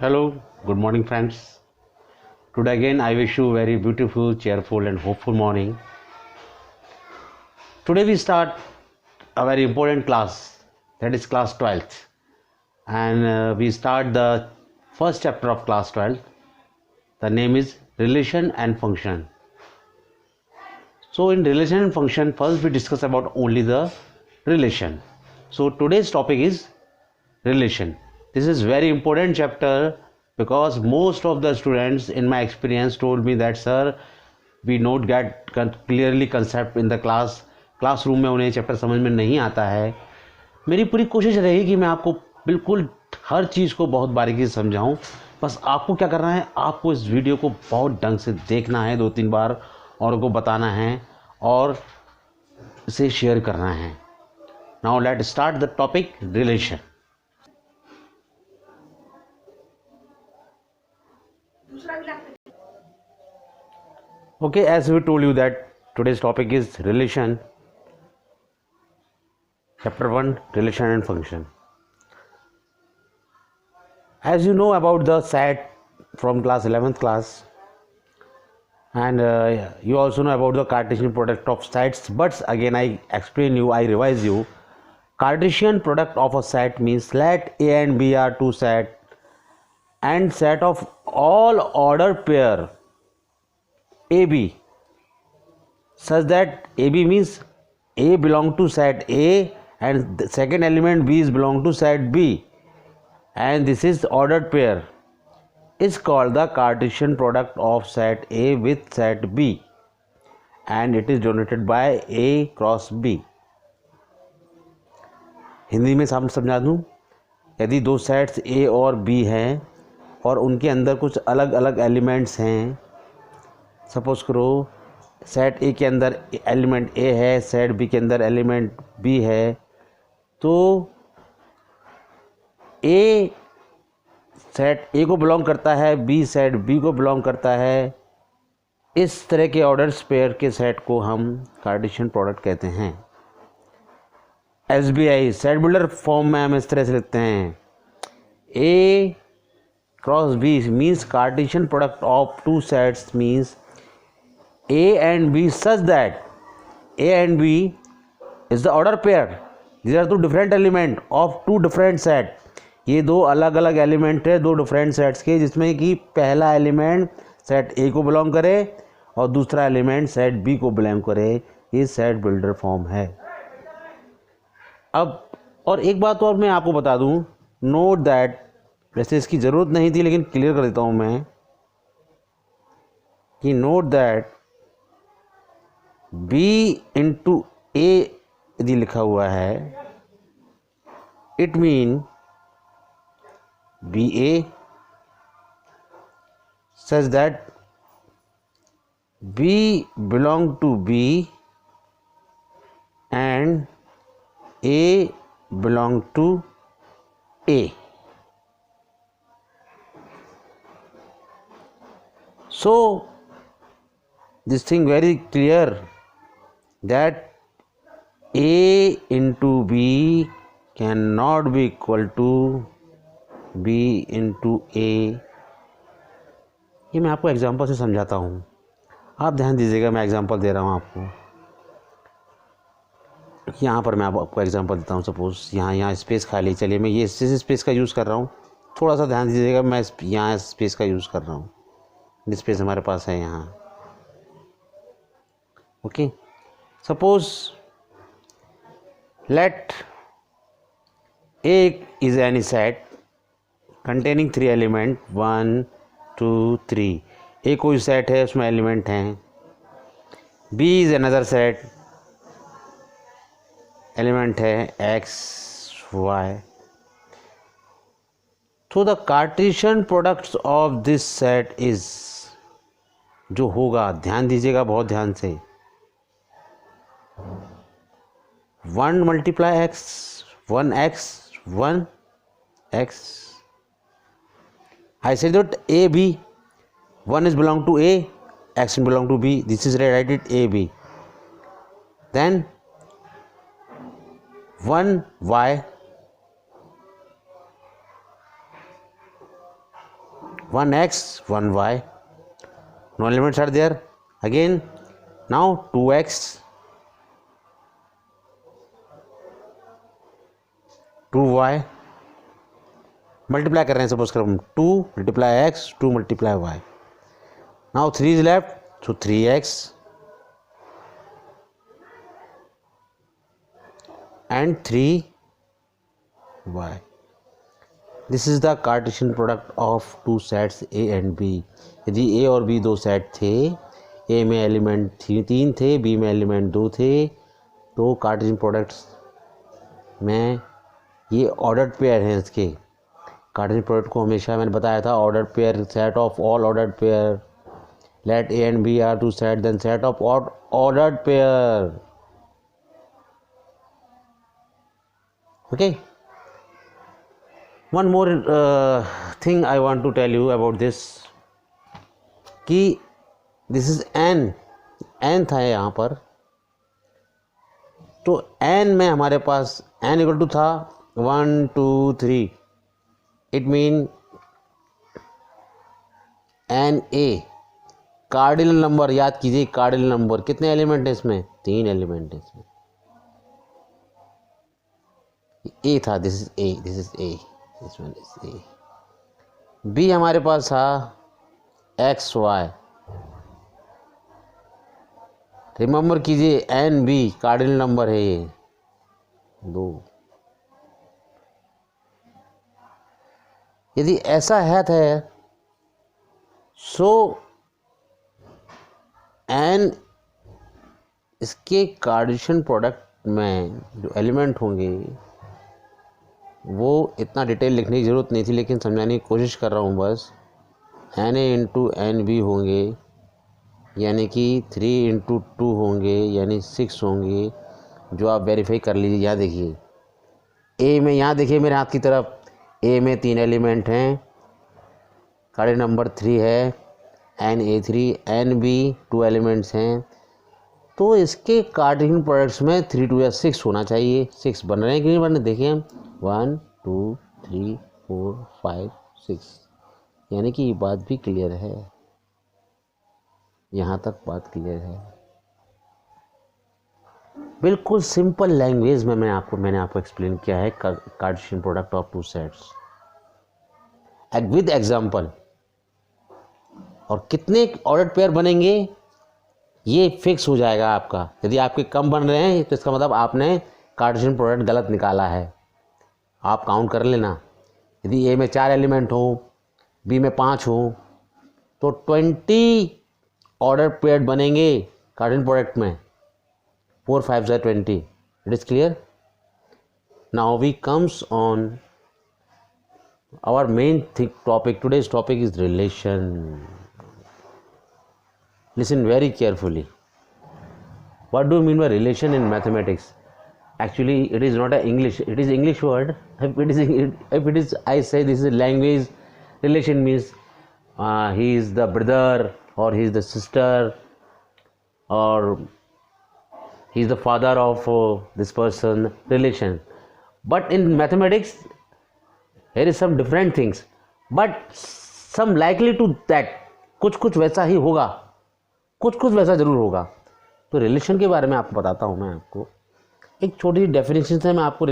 Hello, good morning, friends. Today again, I wish you very beautiful, cheerful, and hopeful morning. Today we start a very important class, that is class 12th, and we start the first chapter of class 12th. The name is relation and function. So in relation and function, first we discuss about only the relation. So today's topic is relation. This is very important chapter because most of the students in my experience told me that sir we not get clearly concept in the classroom में उन्हें chapter समझ में नहीं आता है. मेरी पूरी कोशिश रहेगी कि मैं आपको बिल्कुल हर चीज़ को बहुत बारीकी से समझाऊं. बस आपको क्या करना है, आपको इस वीडियो को बहुत ढंग से देखना है, 2-3 बार और को बताना है और इसे शेयर करना है. Now let start the topic relation. Okay, as we told you that today's topic is relation. Chapter 1, relation and function. As you know about the set from class 11th class, and you also know about the Cartesian product of sets, but again I explain you, I revise you. Cartesian product of a set means let A and B are two set and set of all ordered pair AB such that AB means A belong to set A and the second element B is belong to set B, and this is ordered pair, is called the Cartesian product of set A with set B, and it is denoted by A cross B. Hindi में समझा दूँ, यदि दो sets A और B हैं और उनके अंदर कुछ अलग अलग एलिमेंट्स हैं, सपोज करो सेट A के अंदर एलिमेंट A है, सेट B के अंदर एलिमेंट B है, तो A सेट A को बिलोंग करता है, B सेट B को बिलोंग करता है. इस तरह के ऑर्डर्स पेयर के सेट को हम कार्टेशियन प्रोडक्ट कहते हैं. SBI सेट बिल्डर फॉर्म में हम इस तरह से लिखते हैं, A cross B means Cartesian product of two sets means A and B such that A and B is the order pair. These are two different element of two different set. ये दो अलग अलग element है दो different sets के, जिसमें कि पहला एलिमेंट सेट A को बिलोंग करे और दूसरा एलिमेंट सेट B को बिलोंग करे. ये सेट बिल्डर फॉर्म है. अब और एक बात और मैं आपको बता दूं, नोट दैट, वैसे इसकी ज़रूरत नहीं थी लेकिन क्लियर कर देता हूं मैं कि note that B into A यदि लिखा हुआ है, it mean BA such that B belong to B and A belong to A. So this thing very clear that A into B cannot be equal to B into A. ये मैं आपको example से समझाता हूँ, आप ध्यान दीजिएगा. मैं एग्जांपल दे रहा हूँ आपको. यहाँ पर मैं आपको एग्जांपल देता हूँ. सपोज यहाँ स्पेस खाली, चलिए मैं ये स्पेस का यूज़ कर रहा हूँ. थोड़ा सा ध्यान दीजिएगा, मैं यहाँ स्पेस का यूज़ कर रहा हूँ. स्पेस हमारे पास है यहाँ. Okay, suppose let A is any set containing 3 element 1 2 3. A कोई सेट है, उसमें एलिमेंट हैं. B is another set, element है X Y. तो the Cartesian products of this set is, जो होगा ध्यान दीजिएगा बहुत ध्यान से, 1 multiply X 1X 1X. I said that A B 1 is belong to A, X belong to B. This is write it A B. Then 1Y one x, one y. No elements are there. Again, now 2x, 2y. Multiply कर रहे हैं, suppose कर 2 multiply x, 2 multiply y. Now 3 is left, so 3x and 3y. This is the Cartesian product of two sets A and B. यदि A और B दो set थे, A में element 3 थे, B में एलिमेंट 2 थे, तो कार्टेशियन प्रोडक्ट्स में ये ऑर्डर्ड पेयर हैं इसके. कार्टेशियन प्रोडक्ट को हमेशा मैंने बताया था ordered pair, set of all ordered pair. Let A and B are two set, then set of ordered pair. Okay. One more thing I want to tell you about this कि this is n था यहाँ पर, तो n में हमारे पास n equal to था 1 2 3. It mean n a cardinal number. याद कीजिए कार्डिनल नंबर कितने एलिमेंट हैं इसमें? 3 एलिमेंट हैं इसमें. ए था, this is A, this is A, this one is A. B हमारे पास था एक्स वाई. रिमेंबर कीजिए एन बी कार्डिनल नंबर है ये 2. यदि ऐसा है सो एन इसके कार्टेशियन प्रोडक्ट में जो एलिमेंट होंगे वो इतना डिटेल लिखने की ज़रूरत नहीं थी, लेकिन समझाने की कोशिश कर रहा हूँ बस. N A into n B होंगे, यानी कि 3 इंटू 2 होंगे, यानी 6 होंगे, जो आप वेरीफाई कर लीजिए. यहाँ देखिए ए में, यहाँ देखिए मेरे हाथ की तरफ, ए में 3 एलिमेंट हैं, कार्डिनल नंबर 3 है, n A 3, n B 2 elements हैं, तो इसके कार्टेशियन प्रोडक्ट्स में 3 2 या 6 होना चाहिए. 6 बन रहे हैं कि नहीं बन रहे? देखिए हम 1 2 3 4 5 6, यानी कि ये बात भी क्लियर है. यहाँ तक बात क्लियर है. बिल्कुल सिंपल लैंग्वेज में मैंने आपको एक्सप्लेन किया है Cartesian product of two sets with example. और कितने ऑर्डर्ड पेयर बनेंगे ये फिक्स हो जाएगा आपका. यदि आपके कम बन रहे हैं तो इसका मतलब आपने कार्टेशियन प्रोडक्ट गलत निकाला है. आप काउंट कर लेना. यदि ए में 4 एलिमेंट हो, बी में 5 हो, तो 20 ऑर्डर पेयर बनेंगे कार्टेशियन प्रोडक्ट में. 4 5 ज़ा 20. It is clear. Now we comes on our main topic. Today's topic is relation. Listen very carefully. What do you mean by relation in mathematics? Actually, it is not a English. It is English word. If it is, I say this is a language. Relation means he is the brother, or he is the sister, or he is the father of this person. Relation. But in mathematics, there is some different things. But some likely to that. कुछ वैसा ही होगा, कुछ वैसा ज़रूर होगा. तो relation के बारे में आपको बताता हूँ. मैं आपको एक छोटी डेफिनेशन से मैं आपको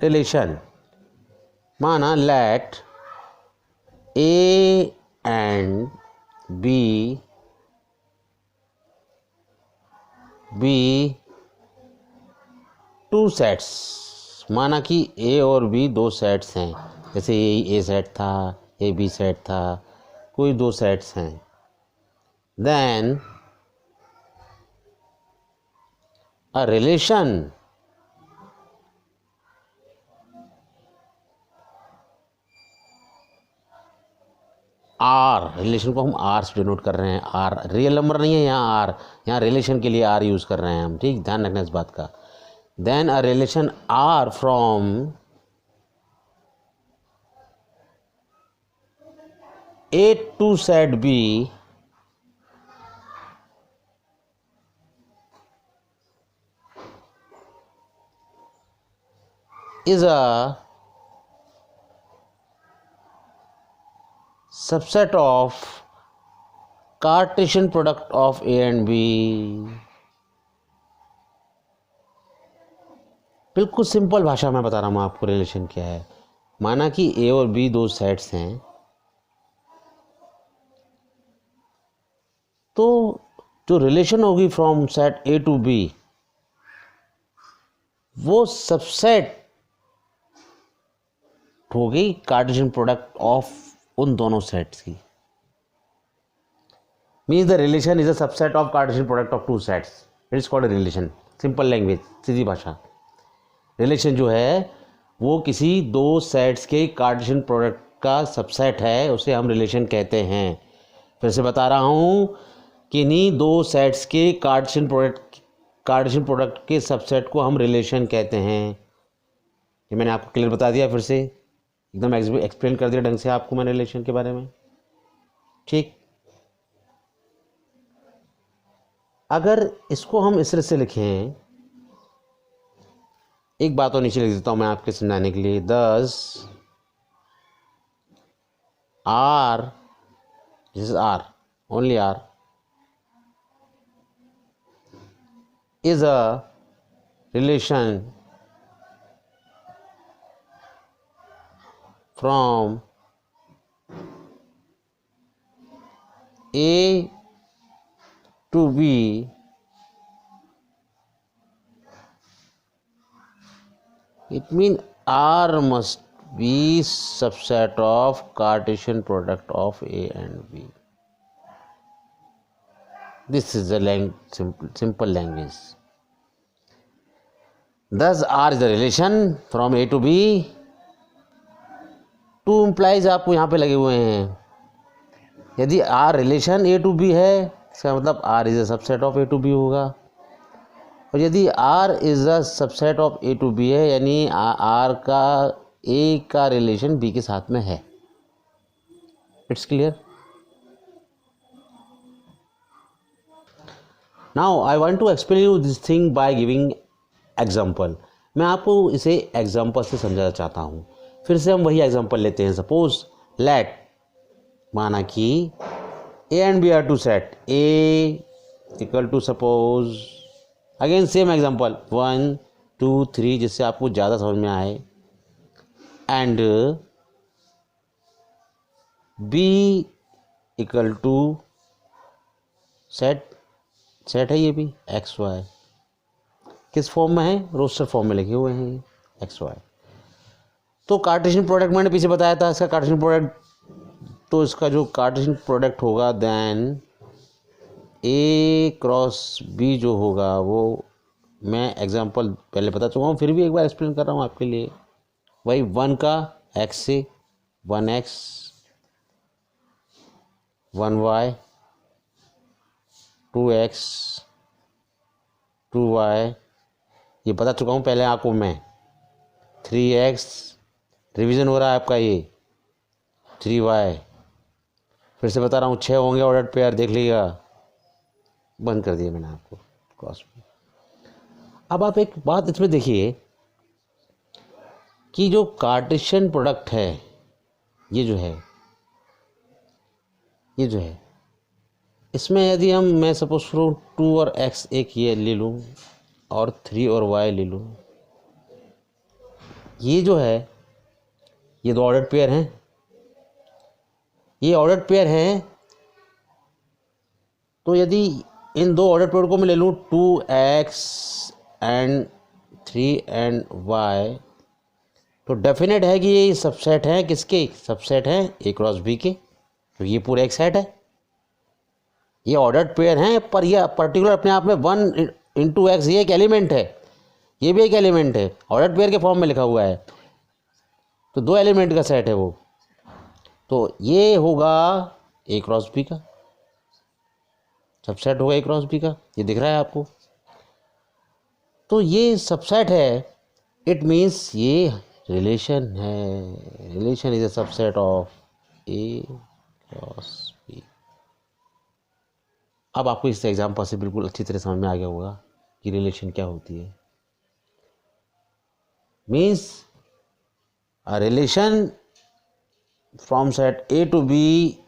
रिलेशन माना let A and B two sets. माना कि ए और बी 2 सेट्स हैं. जैसे ये ए सेट था, ए बी सेट था, कोई 2 सेट्स हैं. Then a relation R, relation को हम R से डिनोट कर रहे हैं. R रियल नंबर नहीं है यहाँ. R यहाँ रिलेशन के लिए R यूज़ कर रहे हैं हम. ठीक, ध्यान रखना इस बात का. Then a relation R from A to set B is a subset of Cartesian product of A and B. बिल्कुल सिंपल भाषा में बता रहा हूँ आपको रिलेशन क्या है। माना कि ए और बी दो सेट्स हैं, तो जो रिलेशन होगी from set A to B वो सबसेट होगी कार्टेशियन प्रोडक्ट ऑफ उन दोनों सेट्स की। Means the relation is a subset of Cartesian product of two sets, it is called relation. Simple language, सीधी भाषा। रिलेशन जो है वो किसी दो सेट्स के कार्टेशियन प्रोडक्ट का सबसेट है, उसे हम रिलेशन कहते हैं। फिर से बता रहा हूँ कि इन्हीं दो सेट्स के कार्टेशियन प्रोडक्ट के सबसेट को हम रिलेशन कहते हैं। ये मैंने आपको क्लियर बता दिया, फिर से एकदम एक्सप्लेन कर दिया ढंग से आपको मैंने रिलेशन के बारे में। ठीक, अगर इसको हम इस तरह से लिखें, एक बात और नीचे लिख देता हूं मैं आपके समझाने के लिए। Thus R, this is R, only R is a relation from A to B it means R must be subset of Cartesian product of A and B. This is the simple language. Thus R is the relation from A to B. Two implies आपको यहाँ पे लगे हुए हैं। यदि R relation A to B है, इसका मतलब R is a subset of A to B होगा। और यदि R is a subset of A to B है, यानी R का A का रिलेशन B के साथ में है। It's clear. Now I want to explain you this thing by giving example. मैं आपको इसे एग्जाम्पल से समझाना चाहता हूँ। फिर से हम वही एग्जाम्पल लेते हैं। सपोज लेट, माना कि A and B are two set, A equal to suppose, again same example 1 2 3, जिससे आपको ज़्यादा समझ में आए। And B equal to set है ये भी एक्स वाई। किस फॉर्म में है? रोस्टर फॉर्म में लिखे हुए हैं एक्स वाई। तो कार्टेशियन प्रोडक्ट मैंने पीछे बताया था इसका कार्टेशियन प्रोडक्ट, तो इसका जो कार्टेशियन प्रोडक्ट होगा देन ए क्रॉस बी जो होगा वो मैं एग्जांपल पहले बता चुका हूँ, फिर भी एक बार एक्सप्लेन कर रहा हूँ आपके लिए। वही 1 का एक्स से 1x 1y 2x 2y, ये बता चुका हूँ पहले आपको मैं। 3x रिवीजन हो रहा है आपका, ये 3y, फिर से बता रहा हूँ 6 होंगे ऑर्डर पेयर, देख लीजिएगा। बंद कर दिया मैंने आपको क्रॉस में। अब आप एक बात इसमें देखिए कि जो कार्टेशियन प्रोडक्ट है ये जो है इसमें यदि मैं सपोज करूँ 2 और x एक ये ले लूँ और 3 और y ले लूँ, ये जो है ये दो ऑर्डर्ड पेयर हैं, ये ऑर्डर्ड पेयर हैं। तो यदि इन दो ऑर्डर्ड पेयर को मैं ले लूँ 2x एंड 3 एंड y, तो डेफिनेट है कि ये सबसेट हैं। किसके सबसेट हैं? ए क्रॉस बी के। तो ये पूरा एक सेट है, ये ऑर्डर्ड पेयर हैं, पर यह पर्टिकुलर अपने आप में 1 इंटू एक्स ये एक एलिमेंट है, ये भी एक एलिमेंट है, ऑर्डर्ड पेयर के फॉर्म में लिखा हुआ है। तो 2 एलिमेंट का सेट है वो। तो ये होगा ए क्रॉस बी का सबसेट, होगा ए क्रॉस बी का, ये दिख रहा है आपको। तो ये सबसेट है, इट मीन्स ये रिलेशन है। Relation is a subset of A cross B. अब आपको इस एग्जाम्पल से बिल्कुल अच्छी तरह समझ में आ गया होगा कि रिलेशन क्या होती है। Means a relation from set A to B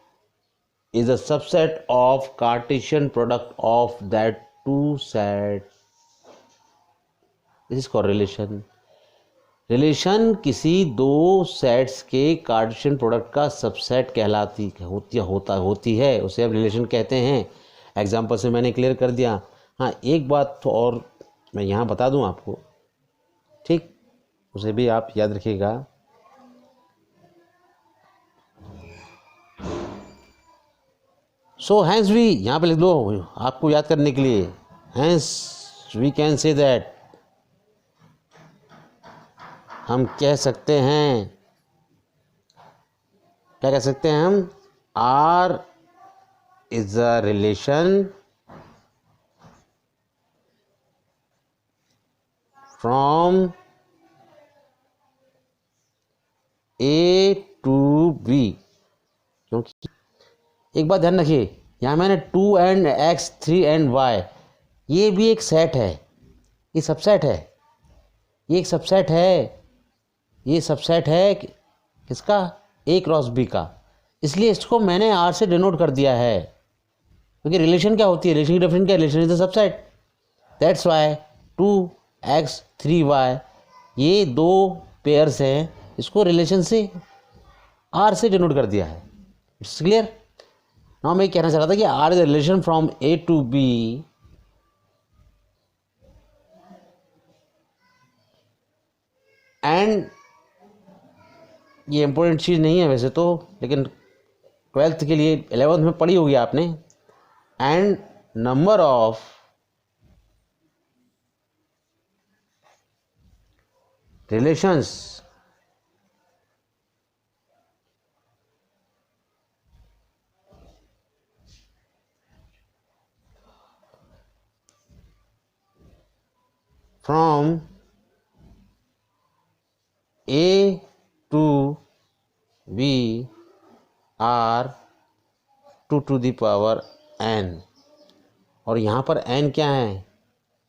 is a subset of Cartesian product of that two sets. This is called relation. Relation किसी दो सेट्स के कार्टेशियन प्रोडक्ट का सबसेट कहलाती होती है, उसे हम रिलेशन कहते हैं। एग्जांपल से मैंने क्लियर कर दिया। हाँ, एक बात तो और मैं यहाँ बता दूँ आपको, ठीक, उसे भी आप याद रखिएगा। सो हैंस वी, यहाँ पे लिख दो आपको याद करने के लिए। Hence we can say that, हम कह सकते हैं, क्या कह सकते हैं हम? R is a relation from A to B. क्योंकि एक बात ध्यान रखिए, यहाँ मैंने 2 एंड x 3 एंड y, ये भी एक सेट है, ये सबसेट है, ये एक सबसेट है, ये सबसेट है किसका? A क्रॉस B का। इसलिए इसको मैंने R से डिनोट कर दिया है, क्योंकि रिलेशन क्या होती है? रिलेशन की डेफिनेशन क्या है? Relation is the subset. That's why 2x 3y ये दो पेयर्स हैं, इसको रिलेशन से R से डिनोट कर दिया है। It's clear? नाउ मैं कहना चाह रहा था कि R is a relation from A to B and, ये इम्पोर्टेंट चीज़ नहीं है वैसे तो, लेकिन 12th के लिए 11th में पढ़ी होगी आपने। And number of relations from A to B are 2 to the power n। और यहाँ पर n क्या है?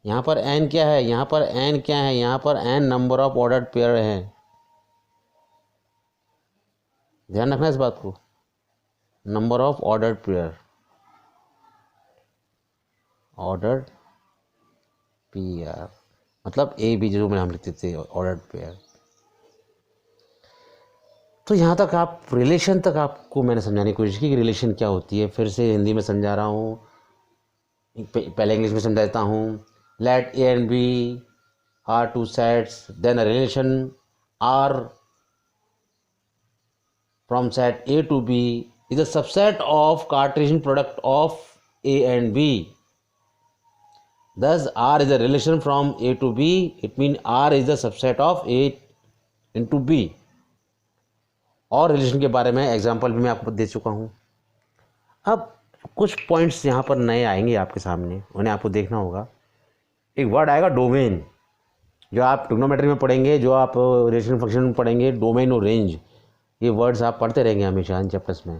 यहाँ पर n क्या है? यहाँ पर n क्या है? यहाँ पर n number of ordered pair हैं। ध्यान रखना इस बात को, number of ordered pair, ordered pair मतलब ए बी जो हम लिखते थे ऑर्डर्ड पेयर। तो यहाँ तक आप रिलेशन तक आपको मैंने समझाने की कोशिश की कि रिलेशन क्या होती है। फिर से हिंदी में समझा रहा हूँ, पहले इंग्लिश में समझा देता हूँ। Let A and B are two sets, then a relation R from set A to B is a subset of Cartesian product of A and B. Thus R is a relation from A to B. It means R is the subset of A into B. और relation के बारे में example भी मैं आपको दे चुका हूँ। अब कुछ पॉइंट्स यहाँ पर नए आएंगे आपके सामने, उन्हें आपको देखना होगा। एक वर्ड आएगा डोमेन, जो आप ट्रिग्नोमेट्री में पढ़ेंगे, जो आप रिलेशन फंक्शन में पढ़ेंगे, डोमेन और रेंज, ये वर्ड्स आप पढ़ते रहेंगे हमेशा इन चैप्टर्स में।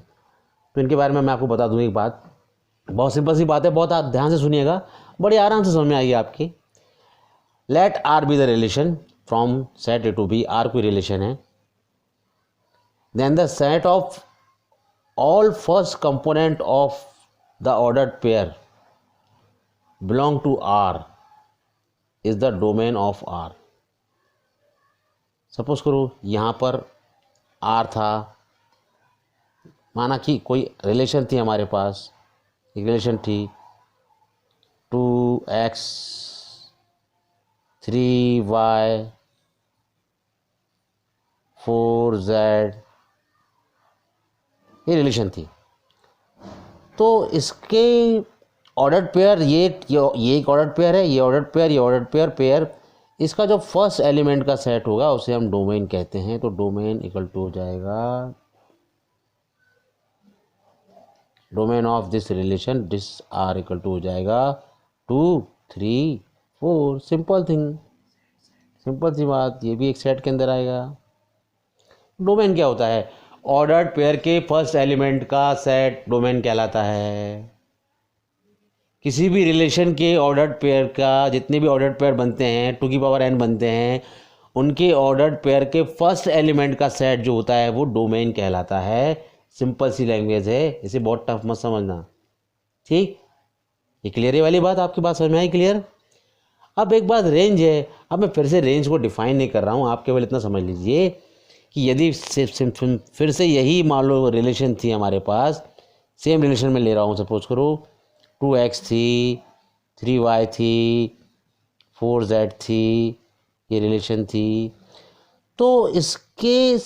तो इनके बारे में मैं आपको बता दूँ एक बात, बहुत सिंपल सी बात है, बहुत आप ध्यान से सुनिएगा, बड़ी आराम से समझ में आएगी आपकी। Let R be the relation from set A to B, R कोई रिलेशन है। Then the set of all first component of the ordered pair belong to R is the domain of R. Suppose करो यहाँ पर are था, माना कि कोई relation थी हमारे पास, एक रिलेशन थी 2x 3y 4z, ये रिलेशन थी। तो इसके ऑर्डर्ड पेयर, ये एक ऑर्डर्ड पेयर है, ये ऑर्डर्ड पेयर, ये ऑर्डर्ड पेयर, इसका जो फर्स्ट एलिमेंट का सेट होगा उसे हम डोमेन कहते हैं। तो डोमेन इक्वल टू हो जाएगा domain of this relation, this R equal to हो जाएगा 2 3 4। सिंपल थिंग, सिंपल सी बात, ये भी एक सेट के अंदर आएगा। डोमेन क्या होता है? ऑर्डर्ड पेयर के फर्स्ट एलिमेंट का सेट डोमेन कहलाता है। किसी भी रिलेशन के ऑर्डर्ड पेयर का जितने भी ऑर्डर्ड पेयर बनते हैं 2 की पावर n बनते हैं, उनके ऑर्डर्ड पेयर के फर्स्ट एलिमेंट का सेट जो होता है वो डोमेन कहलाता है। सिंपल सी लैंग्वेज है, इसे बहुत टफ मत समझना, ठीक। ये क्लियर है वाली बात, आपकी बात समझ में आई क्लियर। अब एक बात रेंज है, अब मैं फिर से रेंज को डिफाइन नहीं कर रहा हूँ, आप केवल इतना समझ लीजिए कि यदि फिर से यही मान लो रिलेशन थी हमारे पास, सेम रिलेशन में ले रहा हूँ, सपोज करो 2x थी, 3y थी, 4z थी, ये रिलेशन थी, तो इसके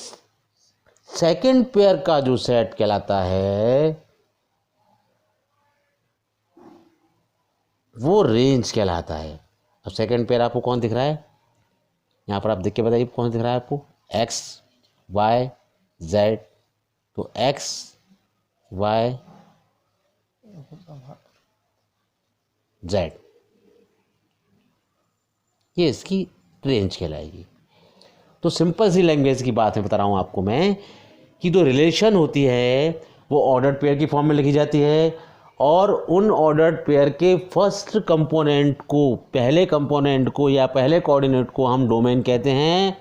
सेकंड पेयर का जो सेट कहलाता है वो रेंज कहलाता है। अब सेकंड पेयर आपको कौन दिख रहा है, यहाँ पर आप देख के बताइए कौन दिख रहा है आपको, x y z। तो x y z ये इसकी रेंज कहलाएगी। तो सिंपल सी लैंग्वेज की बात है बता रहा हूँ आपको मैं कि जो रिलेशन होती है वो ऑर्डर्ड पेयर की फॉर्म में लिखी जाती है, और उन ऑर्डर्ड पेयर के फर्स्ट कंपोनेंट को, पहले कंपोनेंट को या पहले कोऑर्डिनेट को हम डोमेन कहते हैं,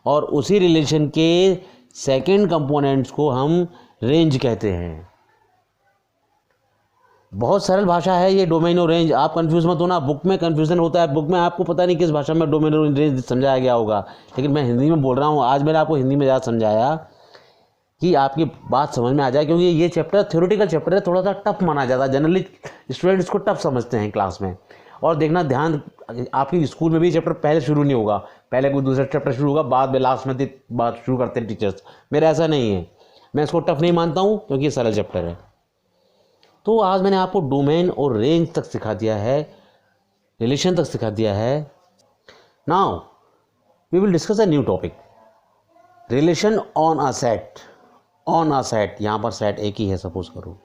और उसी रिलेशन के सेकंड कंपोनेंट्स को हम रेंज कहते हैं। बहुत सरल भाषा है ये डोमेन और रेंज, आप कंफ्यूज मत होना। बुक में कंफ्यूजन होता है, बुक में आपको पता नहीं किस भाषा में डोमेन और रेंज समझाया गया होगा, लेकिन मैं हिंदी में बोल रहा हूँ। आज मैंने आपको हिंदी में ज़्यादा समझाया कि आपकी बात समझ में आ जाए, क्योंकि ये चैप्टर थ्योरेटिकल चैप्टर है, थोड़ा सा टफ माना जाता है, जनरली स्टूडेंट इसको टफ समझते हैं क्लास में। और देखना ध्यान, आपकी स्कूल में भी चैप्टर पहले शुरू नहीं होगा, पहले कोई दूसरा चैप्टर शुरू होगा, बाद में लास्ट में बात शुरू करते हैं टीचर्स। मेरा ऐसा नहीं है, मैं इसको टफ नहीं मानता हूँ क्योंकि ये सरल चैप्टर है। तो आज मैंने आपको डोमेन और रेंज तक सिखा दिया है, रिलेशन तक सिखा दिया है। Now we will discuss a new topic, relation on a set. On a set, यहाँ पर सेट एक ही है, सपोज करो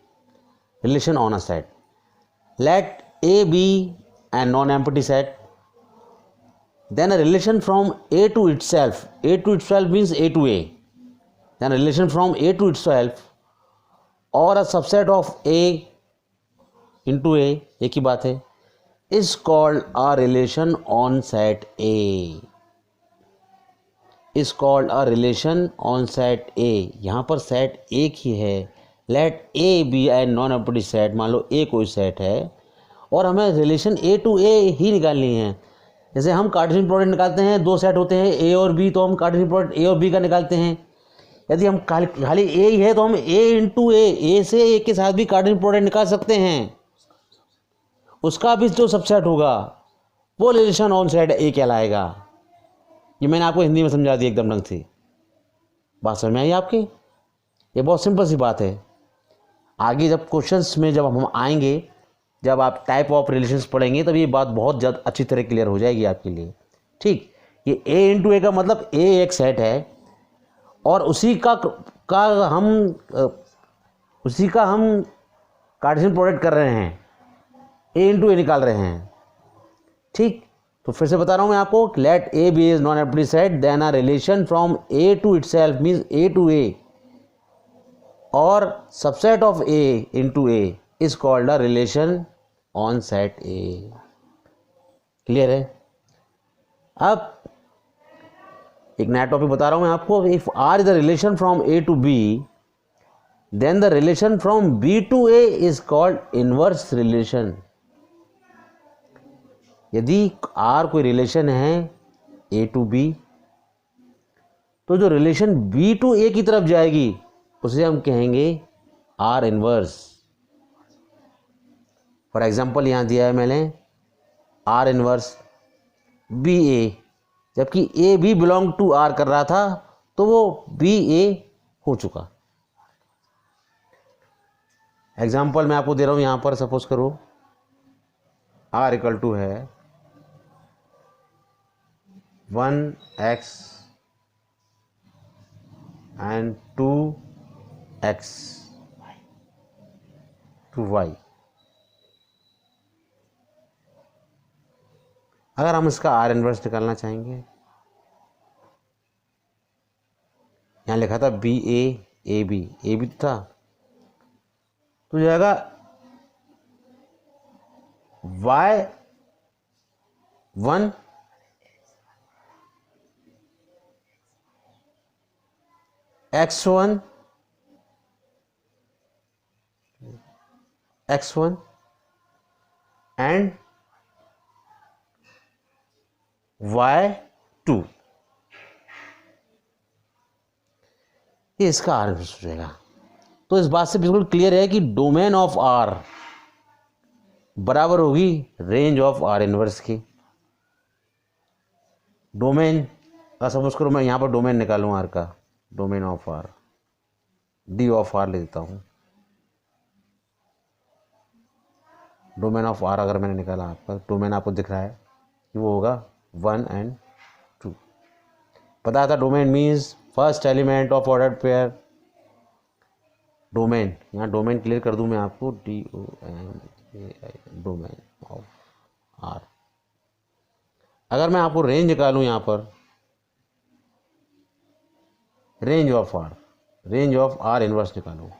relation on a set. Let A be an non empty set, then a relation from A to itself, A to itself means A to A, then a relation from A to itself or a subset of A into A, एक ही बात है, is called a relation on set A, is called a relation on set A। यहाँ पर set एक ही है, let A be a non empty set, मान लो A कोई सेट है और हमें रिलेशन A to A ही निकालनी है। जैसे हम कार्टेशियन प्रोडक्ट निकालते हैं, दो सेट होते हैं A और B, तो हम कार्टेशियन प्रोडक्ट A और B का निकालते हैं। यदि हम खाली A ही है तो हम A इंटू A से A के साथ भी कार्टेशियन प्रोडक्ट निकाल सकते हैं, उसका भी जो सबसेट होगा वो रिलेशन ऑन सेट A कहलाएगा। ये मैंने आपको हिंदी में समझा दी एकदम ढंग से, बात समझ में आई आपकी? ये बहुत सिंपल सी बात है। आगे जब क्वेश्चंस में जब हम आएंगे, जब आप टाइप ऑफ रिलेशंस पढ़ेंगे, तब ये बात बहुत ज़्यादा अच्छी तरह क्लियर हो जाएगी आपके लिए, ठीक। ये A इंटू A का मतलब A एक सेट है और उसी का हम कार्टेशियन प्रोडक्ट कर रहे हैं, A इंटू A निकाल रहे हैं, ठीक। तो फिर से बता रहा हूँ मैं आपको, let A be is non empty set, then a relation from A to itself means A to A और subset of A into A is called a relation on set A। Clear है? अब एक नया topic बता रहा हूं मैं आपको, if R is the relation from A to B, then the relation from B to A is called inverse relation. यदि R कोई रिलेशन है A टू B, तो जो रिलेशन B टू A की तरफ जाएगी उसे हम कहेंगे R इनवर्स। फॉर एग्जाम्पल यहाँ दिया है मैंने R इनवर्स बी ए, जबकि ए भी बिलोंग टू आर कर रहा था तो वो बी ए हो चुका। एग्जाम्पल मैं आपको दे रहा हूँ यहाँ पर, सपोज करो आर इक्वल टू है 1x and 2x to y। अगर हम इसका आर इनवर्स निकालना चाहेंगे, यहाँ लिखा था बी ए बी था, तो जाएगा y1 x1 and y2, ये इसका आर इनवर्स हो जाएगा। तो इस बात से बिल्कुल क्लियर है कि डोमेन ऑफ आर बराबर होगी रेंज ऑफ आर इनवर्स की। डोमेन का सपोज करो मैं यहाँ पर डोमेन निकालूँ आर का, domain of R, D of R ले देता हूँ। डोमेन ऑफ आर अगर मैंने निकाला, आपका डोमेन आपको दिख रहा है कि वो होगा 1 and 2। पता था domain means first element of ordered pair. Domain, यहाँ डोमेन क्लियर कर दूँ मैं आपको, DOMAIN, डोमेन ऑफ आर। अगर मैं आपको रेंज निकालूँ यहाँ पर, रेंज ऑफ आर इनवर्स निकालूँ,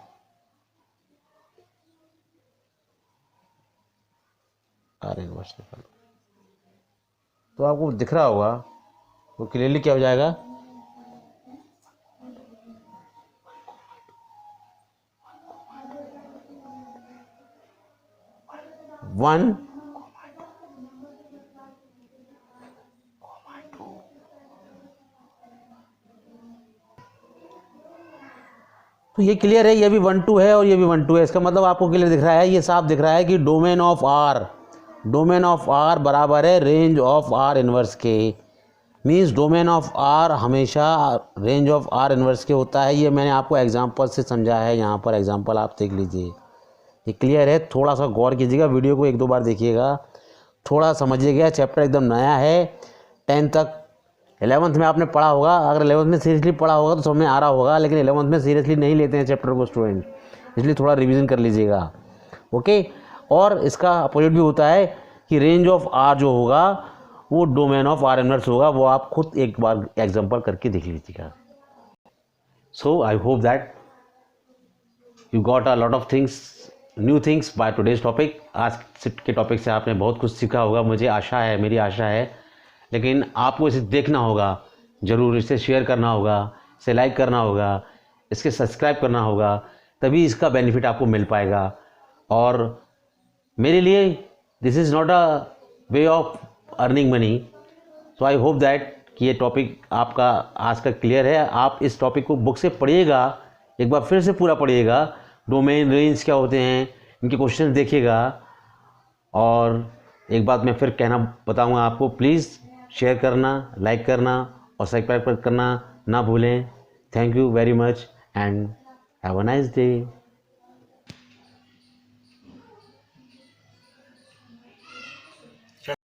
आर इनवर्स निकालो, तो आपको दिख रहा होगा वो क्लियरली क्या हो जाएगा, 1 तो ये क्लियर है, ये भी 1 2 है और ये भी 1 2 है। इसका मतलब आपको क्लियर दिख रहा है, ये साफ दिख रहा है कि डोमेन ऑफ आर बराबर है रेंज ऑफ आर इनवर्स के। मीन्स डोमेन ऑफ आर हमेशा रेंज ऑफ आर इनवर्स के होता है। ये मैंने आपको एग्जांपल से समझा है, यहाँ पर एग्जांपल आप देख लीजिए, ये क्लियर है। थोड़ा सा गौर कीजिएगा, वीडियो को 1-2 बार देखिएगा, थोड़ा समझिएगा। चैप्टर एकदम नया है, 10 तक 11th में आपने पढ़ा होगा। अगर 11th में सीरियसली पढ़ा होगा तो समझ में आ रहा होगा, लेकिन 11th में सीरियसली नहीं लेते हैं चैप्टर को स्टूडेंट, इसलिए थोड़ा रिवीजन कर लीजिएगा, ओके। और इसका अपोजिट भी होता है कि रेंज ऑफ आर जो होगा वो डोमेन ऑफ आर इनवर्स होगा, वो आप खुद एक बार एग्जांपल करके देख लीजिएगा। So I hope that you got a lot of things, new things by today's topic. आज के टॉपिक से आपने बहुत कुछ सीखा होगा, मुझे आशा है, मेरी आशा है। लेकिन आपको इसे देखना होगा ज़रूर, इसे शेयर करना होगा, इसे लाइक करना होगा, इसके सब्सक्राइब करना होगा, तभी इसका बेनिफिट आपको मिल पाएगा। और मेरे लिए this is not a way of earning money. So I hope that कि ये टॉपिक आपका आज का क्लियर है। आप इस टॉपिक को बुक से पढ़िएगा, एक बार फिर से पूरा पढ़िएगा, डोमेन रेंज क्या होते हैं, इनके क्वेश्चन देखिएगा। और एक बात मैं फिर कहना बताऊंगा आपको, प्लीज़ शेयर करना, लाइक करना और सब्सक्राइब करना ना भूलें। Thank you very much and have a nice day.